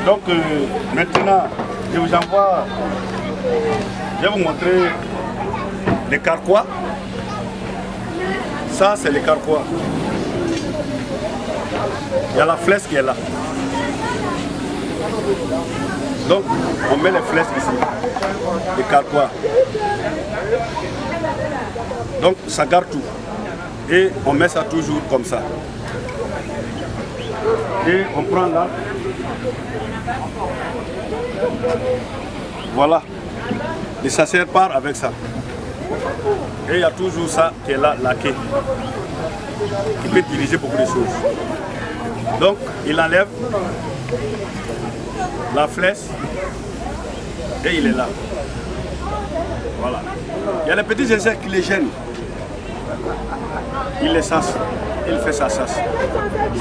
Donc maintenant, je vous envoie, je vais vous montrer les carquois. Ça, c'est les carquois. Il y a la flèche qui est là. Donc, on met les flèches ici, les carquois. Donc, ça garde tout. Et on met ça toujours comme ça. Et on prend là. Voilà. Et ça sert part avec ça. Et il y a toujours ça qui est là, laqué, qui peut diriger beaucoup de choses. Donc, il enlève la flèche et il est là. Voilà. Il y a les petits insectes qui les gênent. Il les chasse. Il fait sa chasse.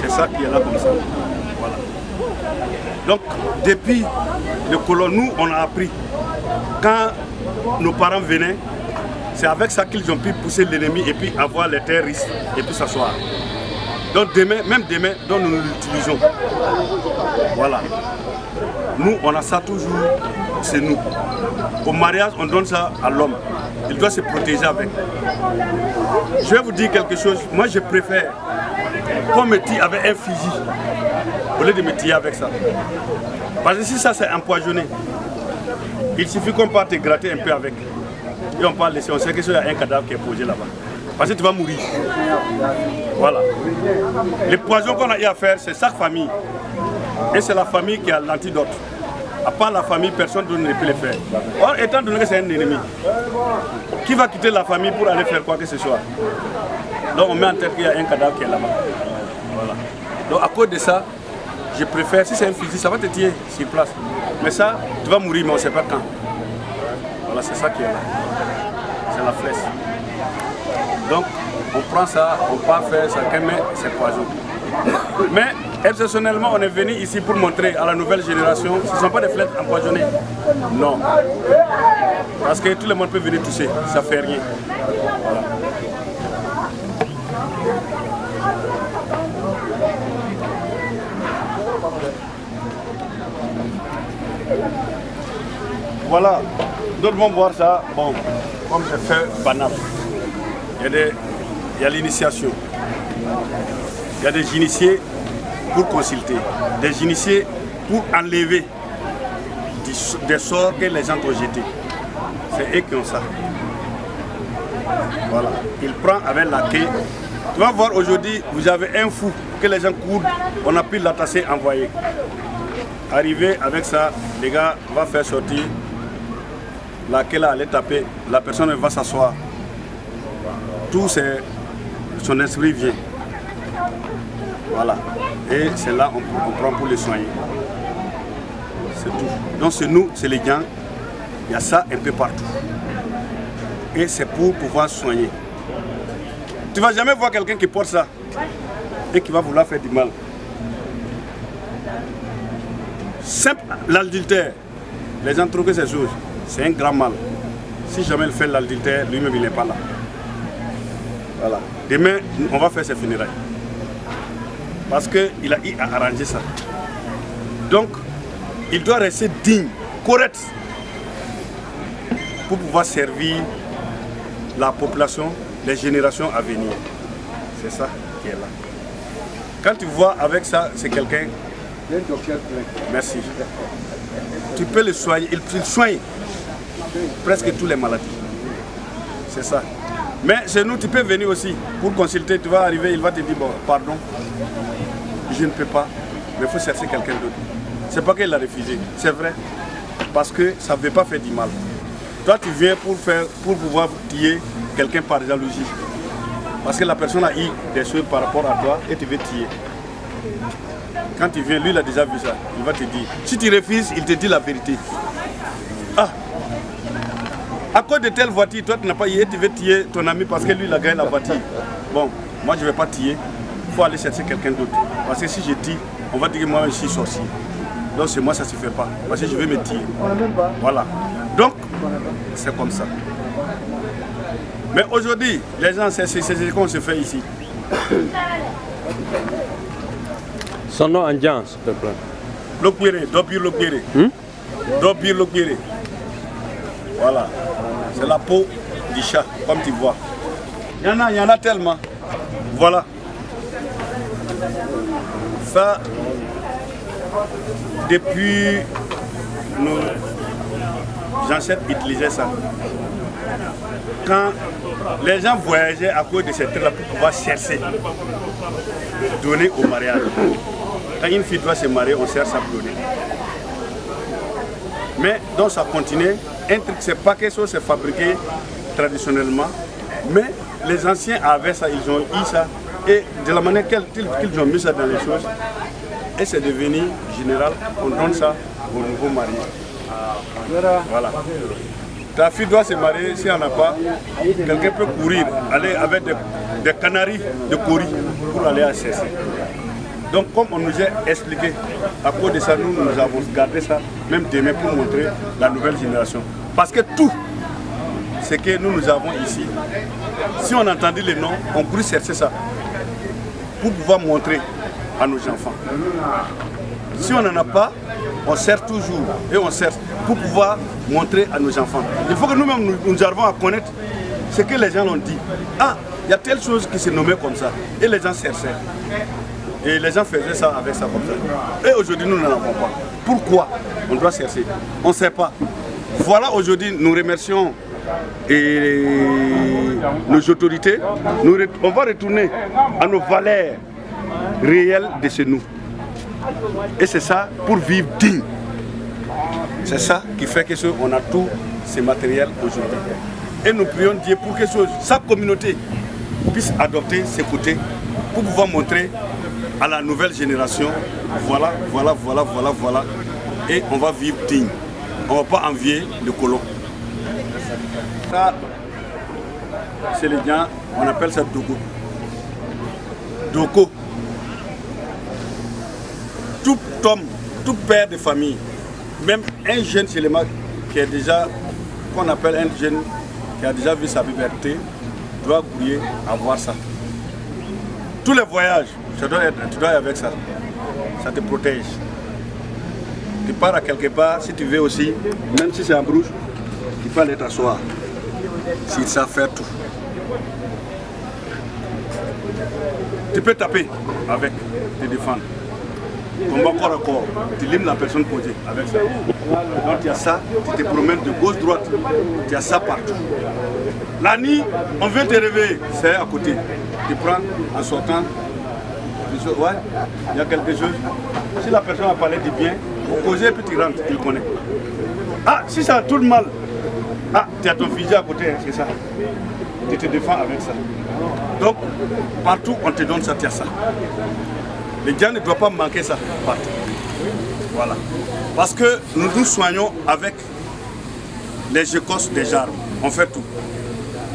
C'est ça qui est là comme ça. Voilà. Donc, depuis le colon, nous, on a appris. Quand nos parents venaient, c'est avec ça qu'ils ont pu pousser l'ennemi et puis avoir les terroristes et puis s'asseoir. Donc demain, même demain, donc nous l'utilisons. Voilà. Nous, on a ça toujours, c'est nous. Au mariage, on donne ça à l'homme. Il doit se protéger avec. Je vais vous dire quelque chose. Moi, je préfère qu'on me tire avec un fusil au lieu de me tirer avec ça. Parce que si ça, c'est empoisonné, il suffit qu'on parte te gratter un peu avec. Et on part laisser, on sait qu'il y a un cadavre qui est posé là-bas. Parce que tu vas mourir. Voilà. Les poisons qu'on a eu à faire, c'est chaque famille. Et c'est la famille qui a l'antidote. À part la famille, personne ne peut le faire. Or, étant donné que c'est un ennemi, qui va quitter la famille pour aller faire quoi que ce soit? Donc on met en tête qu'il y a un cadavre qui est là-bas. Voilà. Donc à cause de ça, je préfère, si c'est un fusil, ça va te tirer sur place. Mais ça, tu vas mourir, mais on ne sait pas quand. Voilà, c'est ça qui est là. C'est la flèche. Donc, on prend ça, on part faire ça, mais c'est poison. Mais, exceptionnellement, on est venu ici pour montrer à la nouvelle génération, ce ne sont pas des flèches empoisonnées. Non. Parce que tout le monde peut venir toucher, ça ne fait rien. Voilà. Voilà. D'autres vont voir ça, bon, comme c'est fait banal. Il y a l'initiation. Il y a des initiés pour consulter, des initiés pour enlever des sorts que les gens ont jetés. C'est eux qui ont ça. Voilà. Il prend avec la queue. Tu vas voir aujourd'hui, vous avez un fou que les gens courent, on a pu l'attacher, envoyer. Arrivé avec ça, les gars vont faire sortir. Laquelle allait taper, la personne va s'asseoir. Tout son esprit vient. Voilà. Et c'est là on prend pour les soigner. C'est tout. Donc c'est nous, c'est les gangs. Il y a ça un peu partout. Et c'est pour pouvoir soigner. Tu ne vas jamais voir quelqu'un qui porte ça et qui va vouloir faire du mal. Simple, l'adultère. Les gens trouvent que c'est chose. C'est un grand mal. Si jamais il fait l'adultère, lui-même il n'est pas là. Voilà. Demain, on va faire ses funérailles. Parce qu'il a eu à arranger ça. Donc, il doit rester digne, correct, pour pouvoir servir la population, les générations à venir. C'est ça qui est là. Quand tu vois avec ça, c'est quelqu'un... Merci. Tu peux le soigner. Il soigne presque toutes les maladies. C'est ça. Mais chez nous, tu peux venir aussi pour consulter. Tu vas arriver, il va te dire, bon, pardon, je ne peux pas, mais il faut chercher quelqu'un d'autre. C'est pas qu'il a refusé, c'est vrai. Parce que ça ne veut pas faire du mal. Toi, tu viens pour pouvoir tuer quelqu'un par jalousie. Parce que la personne a eu des choses par rapport à toi et tu veux tuer. Quand tu viens, lui, il a déjà vu ça. Il va te dire. Si tu refuses, il te dit la vérité. Ah, à cause de telle voiture, toi, tu n'as pas eu et tu veux tuer ton ami parce que lui, il a gagné la voiture. Bon, moi, je ne vais pas tuer. Il faut aller chercher quelqu'un d'autre. Parce que si je tue, on va dire que moi, je suis sorcier. Donc, c'est moi, ça ne se fait pas. Parce que je vais me tuer. Voilà. Donc, c'est comme ça. Mais aujourd'hui, les gens, c'est ce qu'on se fait ici. Son nom indien, s'il te plaît. Lokbere, Dobir Lokbere. Dobir Lokbere. Voilà. C'est la peau du chat, comme tu vois. Il y en a tellement. Voilà. Ça, depuis nos ancêtres utilisaient ça. Quand les gens voyageaient à cause de cette terre-là pour pouvoir chercher, donner au mariage. Quand une fille doit se marier, on sert ça pour donner. Mais donc ça continue. Un truc, c'est pas quelque chose, c'est fabriqué traditionnellement. Mais les anciens avaient ça, ils ont eu ça. Et de la manière qu'ils ont mis ça dans les choses, et c'est devenu général, on donne ça aux nouveaux mariés. Voilà. Ta fille doit se marier, si elle n'a pas, quelqu'un peut courir, aller avec des canaris de cori pour aller à chercher. Donc comme on nous a expliqué, à cause de ça, nous avons gardé ça, même demain pour montrer la nouvelle génération. Parce que tout ce que nous avons ici, si on entendait les noms, on pourrait chercher ça pour pouvoir montrer à nos enfants. Si on n'en a pas, on sert toujours et on sert pour pouvoir montrer à nos enfants. Il faut que nous-mêmes nous arrivons à connaître ce que les gens ont dit. Ah, il y a telle chose qui s'est nommée comme ça. Et les gens cherchaient. Et les gens faisaient ça avec ça comme ça. Et aujourd'hui, nous n'en avons pas. Pourquoi on doit chercher? On ne sait pas. Voilà, aujourd'hui, nous remercions nos autorités. On va retourner à nos valeurs réelles de chez nous. Et c'est ça pour vivre digne. C'est ça qui fait que on a tout ce matériel aujourd'hui. Et nous prions Dieu pour que sa communauté puisse adopter ces côtés pour pouvoir montrer à la nouvelle génération, voilà. Et on va vivre digne. On ne va pas envier le colon. Ça, chez les gens, on appelle ça Doko. Doko. Tout homme, tout père de famille, même un jeune chez les mags qui est déjà, qu'on appelle un jeune qui a déjà vu sa liberté, doit gouiller avoir ça. Tous les voyages, tu dois aller avec ça. Ça te protège. Tu pars à quelque part, si tu veux aussi, même si c'est en brouche, tu peux aller t'asseoir. S'ils savent faire tout. Tu peux taper avec, te défendre. Combat corps à corps, tu limes la personne posée avec ça. Donc il y a ça, tu te promènes de gauche-droite, il y a ça partout. La nuit, on vient te réveiller, c'est à côté. Tu prends en sortant, ouais, il y a quelque chose. Si la personne a parlé du bien, vous posez puis tu rentres, il connaît. Ah, si ça tourne mal, ah, tu as ton fusil à côté, c'est ça. Tu te défends avec ça. Donc, partout on te donne ça, tu as ça. Les gens ne doivent pas manquer ça partout. Voilà. Parce que nous nous soignons avec les écorces des arbres. On fait tout.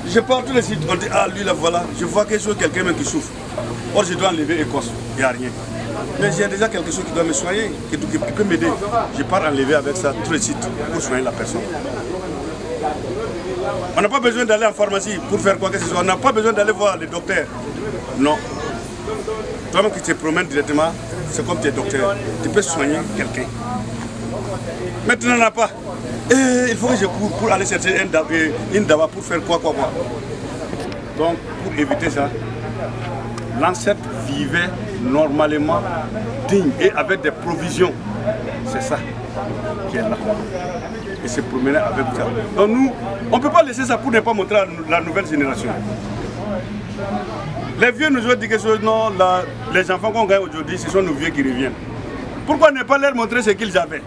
Je pars tous les sites, on dit, ah lui là voilà, je vois quelque chose, quelqu'un qui souffre. Or je dois enlever l'écorce, il n'y a rien. Mais j'ai déjà quelque chose qui doit me soigner, qui peut m'aider. Je pars enlever avec ça tous les sites pour soigner la personne. On n'a pas besoin d'aller en pharmacie pour faire quoi que ce soit. On n'a pas besoin d'aller voir le docteur. Non. Toi-même qui te promènes directement, c'est comme tu es docteur. Tu peux soigner quelqu'un. Mais tu n'en as pas. Et il faut que je cours pour aller chercher une daba pour faire quoi. Donc, pour éviter ça, l'ancêtre vivait normalement digne et avec des provisions. C'est ça qui est là. Et se promener avec ça. Donc nous, on ne peut pas laisser ça pour ne pas montrer à la nouvelle génération. Les vieux nous ont dit que non, les enfants qu'on gagne aujourd'hui, ce sont nos vieux qui reviennent. Pourquoi ne pas leur montrer ce qu'ils avaient?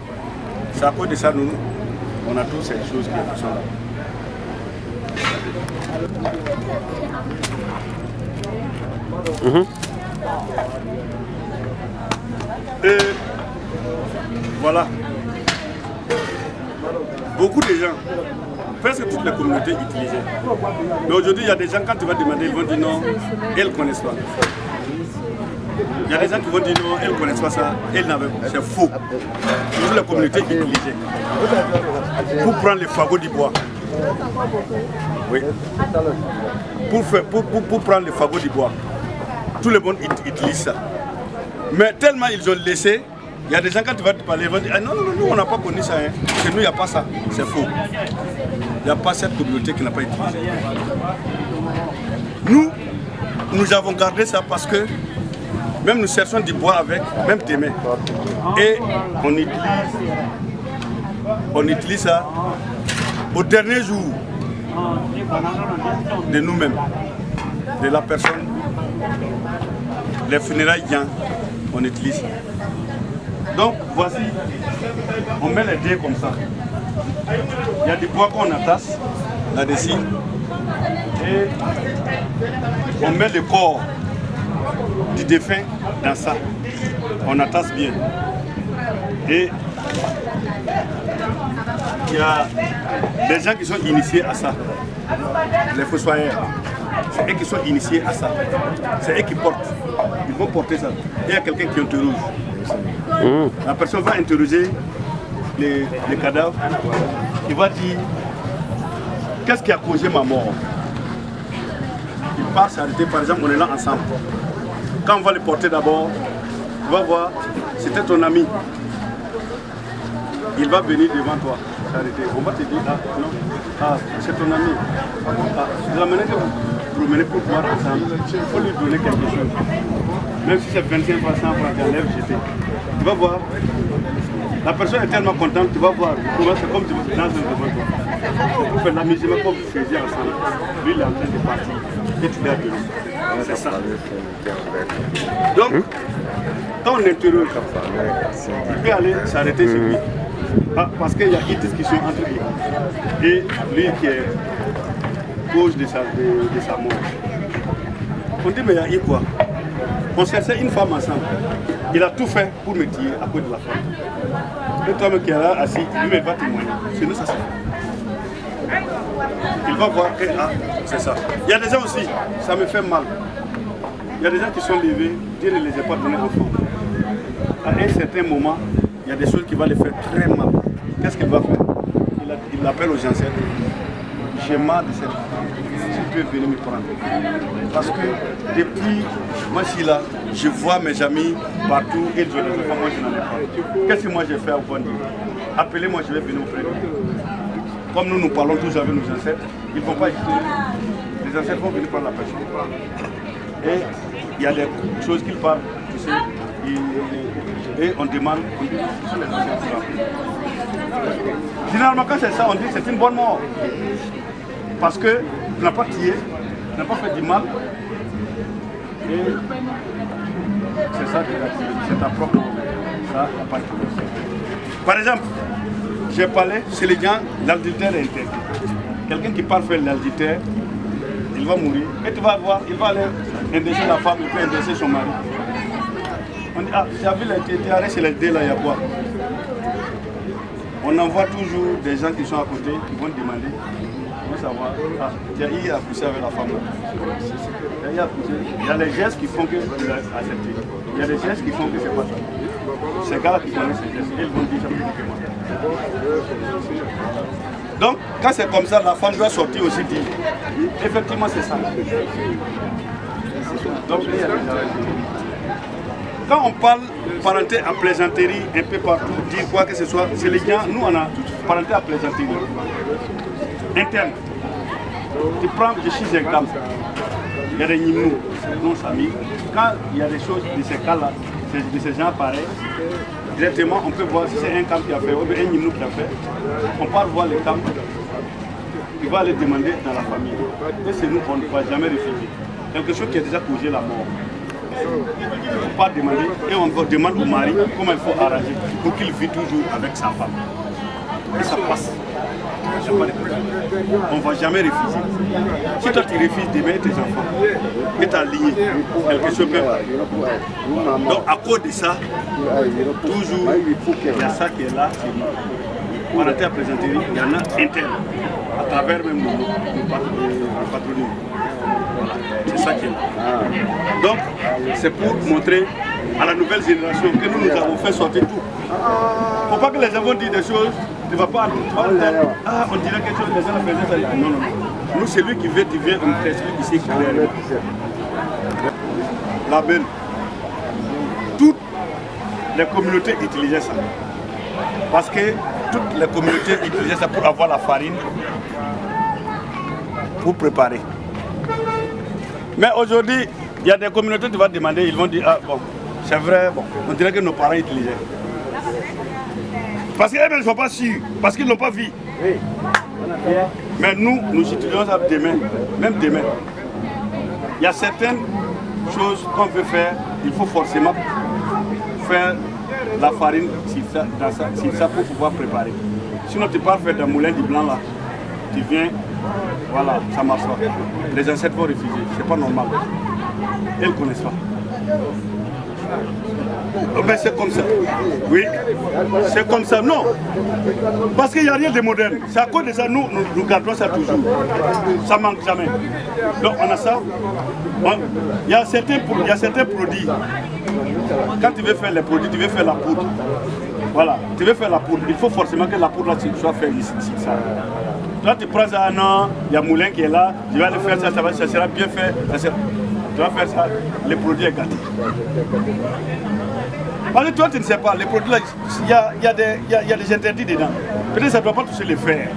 C'est à cause de ça, nous, on a toutes ces choses qui sont là. Et voilà. Beaucoup de gens, presque toutes les communautés utilisaient. Mais aujourd'hui, il y a des gens, quand tu vas demander, ils vont dire non, elles ne connaissent pas. Il y a des gens qui vont dire non, elles ne connaissent pas ça, c'est faux. Toutes les communautés utilisaient. Pour prendre les fagots du bois. Oui. Pour prendre les fagots du bois. Tout le monde utilise ça. Mais tellement ils ont laissé, Il y a des gens, quand tu vas te parler, ils vont dire ah, non, non, non, nous on n'a pas connu ça. Hein. Chez nous, il n'y a pas ça. C'est faux. Il n'y a pas cette communauté qui n'a pas utilisé. Nous avons gardé ça parce que même nous cherchons du bois avec, même des mains. Et on utilise ça au dernier jour de nous-mêmes, de la personne. Les funérailles viennent, on utilise ça. Donc voici, on met les dés comme ça. Il y a du bois qu'on attache là-dessus. Et on met le corps du défunt dans ça. On attache bien. Et il y a des gens qui sont initiés à ça. Les fossoyeurs. C'est eux qui sont initiés à ça. C'est eux qui portent. Ils vont porter ça. Il y a quelqu'un qui interroge. La personne va interroger les cadavres. Il va dire qu'est-ce qui a causé ma mort. Il part s'arrêter, par exemple, on est là ensemble. Quand on va le porter d'abord, tu vas voir, c'était ton ami. Il va venir devant toi, s'arrêter. On va te dire, ah non, ah, c'est ton ami. Ah, de la manière que vous promenez pour voir ensemble, il faut lui donner quelque chose. Même si c'est 25 francs, 100 francs, tu enlèves, jeter. Tu vas voir, la personne est tellement contente, tu vas voir, c'est comme tu vas dans un devant toi. Vous faites l'amusement comme vous faisiez ensemble. Lui, il est en train de partir. Et tu l'as donné. C'est ça. Donc, quand on interroge, il peut aller s'arrêter chez lui. Parce qu'il y a une discussion entre lui et lui qui est cause de sa mort. On dit, mais il y a eu quoi? On cherchait une femme ensemble. Il a tout fait pour me tuer à cause de la femme. Et toi qui est là assis, lui va témoigner. Chez nous, ça se fait. Il va voir que c'est ça. Il y a des gens aussi, ça me fait mal. Il y a des gens qui sont levés, Dieu ne les a pas donnés enfants. À un certain moment, il y a des choses qui vont les faire très mal. Qu'est-ce qu'il va faire? Il appelle aux gens. J'ai marre de cette femme. Si tu peux venir me prendre. Parce que depuis, moi je suis là, je vois mes amis partout, ils ont des enfants, moi je n'en ai pas. Qu'est-ce que moi j'ai fait à vous dire? Appelez-moi, je vais venir auprès de vous. Comme nous parlons tous avec nos ancêtres, ils ne vont pas hésiter. Les ancêtres vont venir prendre la personne. Et il y a des choses qu'ils parlent, tu sais, et on demande, on dit, ce sont les ancêtres. Généralement, quand c'est ça, on dit que c'est une bonne mort. Parce que tu n'as pas tué, tu n'as pas fait du mal. Et c'est ça, c'est ta propre mort. Ça n'a pas été. Par exemple, j'ai parlé, chez les gens, l'adultère est interdit. Quelqu'un qui part faire l'adultère, il va mourir. Et tu vas voir, il va aller indécher la femme, il peut indécher son mari. On dit, ah, tu as vu les arrêts chez les dés là, il y a quoi? On envoie toujours des gens qui sont à côté, qui vont demander, ils vont savoir, ah, tu as eu à pousser avec la femme là. Il y a les gestes qui font que tu l'as accepté. Il y a des gestes qui font que c'est pas ça. Ces gars-là qui connaissent ces gestes, ils vont dire, ça plus que moi. Donc, quand c'est comme ça, la femme doit sortir aussi dire, effectivement c'est ça. Donc, il y a des quand on parle parenté à plaisanterie un peu partout, dire quoi que ce soit, c'est les gens, nous on a parenté à plaisanterie interne. Tu prends, je suis un exemple, il y a des Nimnou, nos amis, quand il y a des choses de ces cas-là, de ces gens pareils, directement on peut voir si c'est un camp qui a fait ou un Nimnou qui a fait, on part voir les camps, il va aller demander dans la famille. Et c'est nous qu'on ne va jamais refuser. Quelque chose qui a déjà causé la mort. Il ne faut pas demander, et on demande au mari comment il faut arranger pour qu'il vit toujours avec sa femme. Et ça passe. Il n'y a pas de problème. On ne va jamais refuser. Si toi tu refuses d'aimer tes enfants, et tu as lié quelque chose que... Donc à cause de ça, toujours, il y a ça qui est là, c'est nous. Parenté à plaisanterie, il y en a interne, à travers même le patronyme. C'est ça qui est là. Donc, c'est pour montrer à la nouvelle génération que nous avons fait sortir tout. Il ne faut pas que les enfants disent des choses, tu ne vas pas entendre, ah, on dirait quelque chose, les gens faisaient ça. Non, non, non. Nous, c'est lui qui vient, on t'explique ici clairement. La belle. Toutes les communautés utilisaient ça. Parce que toutes les communautés utilisaient ça pour avoir la farine, pour préparer. Mais aujourd'hui, il y a des communautés qui vont demander, ils vont dire, ah bon, c'est vrai, bon, on dirait que nos parents utilisaient. Parce qu'ils ne sont pas sûrs, parce qu'ils ne l'ont pas vu. Mais nous, nous utilisons ça demain, même demain. Il y a certaines choses qu'on veut faire, il faut forcément faire la farine s'il ça pour pouvoir préparer. Sinon tu pars faire des moulins du blanc là, tu viens, voilà, ça marche pas. Les ancêtres vont refuser, c'est pas normal. Ils ne connaissent pas. Mais c'est comme ça. Oui, c'est comme ça. Non. Parce qu'il n'y a rien de moderne. C'est à cause de ça, nous gardons ça toujours. Ça ne manque jamais. Donc on a ça. Il y a certains produits. Quand tu veux faire les produits, tu veux faire la poudre. Voilà, tu veux faire la poudre. Il faut forcément que la poudre là, soit faite ici. Toi, tu prends ça, non, il y a Moulin qui est là, je vais aller faire ça, ça sera bien fait. Tu vas faire ça, le produit est gâté. Parce que toi, tu ne sais pas, les produits là, il y a des interdits dedans. Peut-être que ça ne doit pas toucher les fers.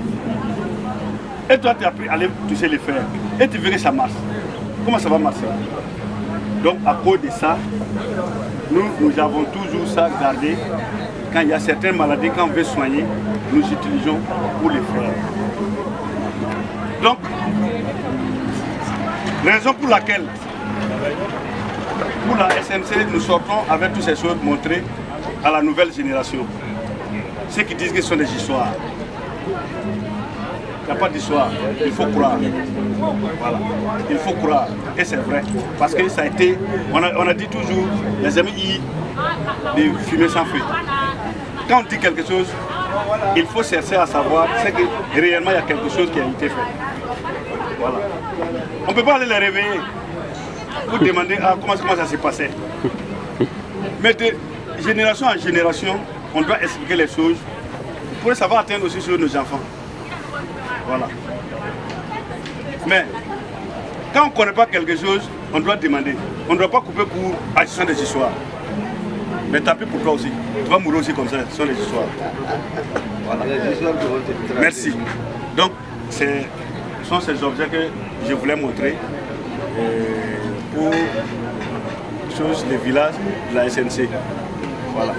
Et toi, tu as appris à aller toucher les fers. Et tu veux que ça marche. Comment ça va marcher? Donc, à cause de ça, nous avons toujours ça gardé. Quand il y a certaines maladies, quand on veut soigner, nous utilisons pour les faire. Donc, raison pour laquelle, pour la SNC, nous sortons avec toutes ces choses montrées à la nouvelle génération. Ceux qui disent que ce sont des histoires. Il n'y a pas d'histoire, il faut croire. Voilà. Il faut croire. Et c'est vrai. Parce que ça a été, on a dit toujours, les amis, de fumer sans feu. Quand on dit quelque chose, il faut chercher à savoir que réellement il y a quelque chose qui a été fait. Voilà. On ne peut pas aller les réveiller pour demander comment ça s'est passé. Mais de génération en génération, on doit expliquer les choses pour savoir atteindre aussi sur nos enfants. Voilà. Mais quand on ne connaît pas quelque chose, on doit demander. On ne doit pas couper court à ce sont des histoires. Mais tant pis pour toi aussi. Tu vas mourir aussi comme ça, ce sont des histoires. Voilà. Merci. Donc, ce sont ces objets que je voulais montrer pour les villages de la SNC. Voilà.